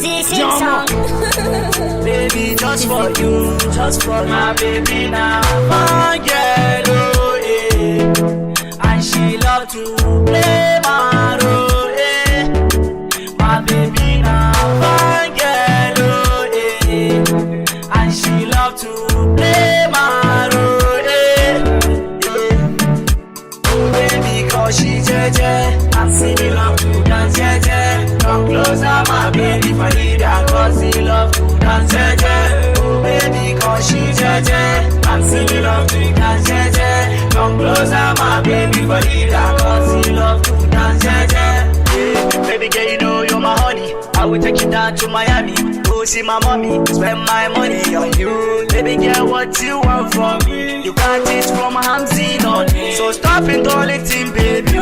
Hamzee sing song. Baby, just for you, just for my baby now. My girl, oh yeah, and she love to play my role, yeah. My baby now, my girl, oh yeah, and she love to play my role, yeah. Oh baby, cause she jeje, and see me love to dance jeje. Come closer, my baby Farida, cause he love to dance jeje. Oh baby, cause she jeje, and see me love to dance jeje. Come closer, my baby Farida, cause he love to dance jeje. Yeah. Baby girl, you know you're my honey. I will take you down to Miami, go see my mommy, spend my money on you. Baby girl, what you want from me? You got it from Hamzee, no need. So stop indulging, baby.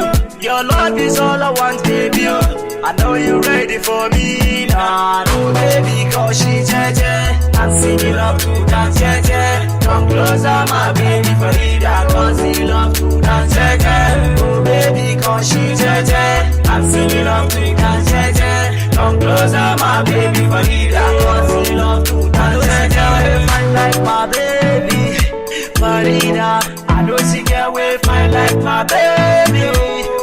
Your love is all I want, baby. I know you're ready for me now, no baby, cause she jeje, and see me love to dance jeje. Come closer, my baby Farida, cause he love to dance jeje. Oh baby, cause she jeje, and see me love to dance jeje. Come closer, my baby Farida, cause he love to dance jeje. Fine like my baby Farida, I know she get away fine like my baby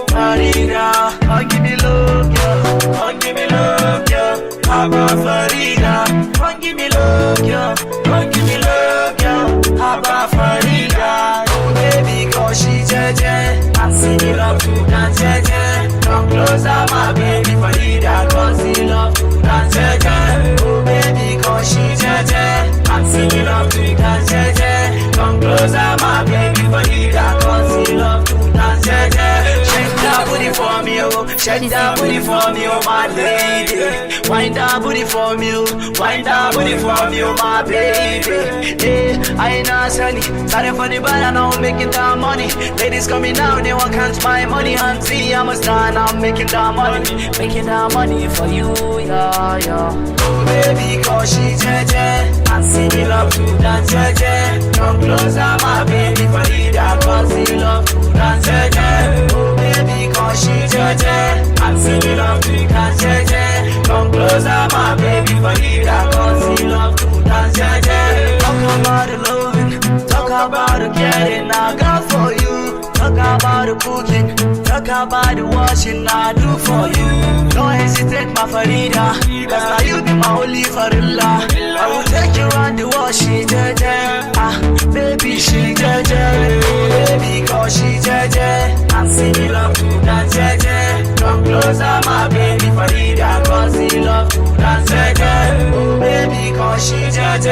Farida. Oh give me love, girl, oh give me love, girl, Haba Farida. Oh give me love, girl, oh give me love, girl, Haba Farida. Oh baby, cause she jeje, and see me love to dance jeje. Come closer, my baby Farida, cause he love to dance jeje. Oh baby, cause she jeje, and see me love to dance jeje. Come closer, my baby Farida, cause he love to dance jeje. Shake that booty for me, oh, shake that booty for me, oh my lady. Wind that booty for me, oh, wind that booty for me, oh my baby. Yeah, I ain't not sunny, sorry for the bad, I know I'm making that money. Ladies coming now, they want count my money. Hamzee, I'm a star, now I'm making that money for you, yeah, yeah. Oh baby, cause she jeje, and see me love to dance jeje. Come closer, my baby Farida, cause he love to dance jeje. Oh baby, cause she jeje, and see me love to dance jeje. Come closer, my baby Farida, cause he love to dance jeje. Talk about the loving, talk about the caring I got for you. Talk about the cooking, talk about the washing I do for you. Don't hesitate, my Farida, cause now you be my only Farida. I will take you around the world, she jeje. Ah, baby, she jeje. Baby, cause she jeje, and see me love to dance jeje. Come closer, my baby Farida, cause he love to dance jeje. Oh baby, cause she jeje,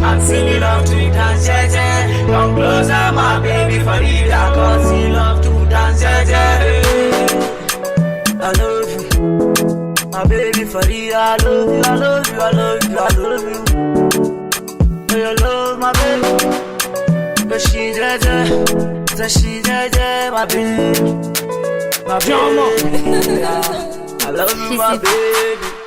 and see me love to dance jeje. Come closer, my baby Farida, cause he love to dance jeje. I love you, my baby Farida, I love you, I love you, I love you, I love you. Do you love my baby? Cause she jeje, so she jeje, my baby, my baby. I love you, my baby.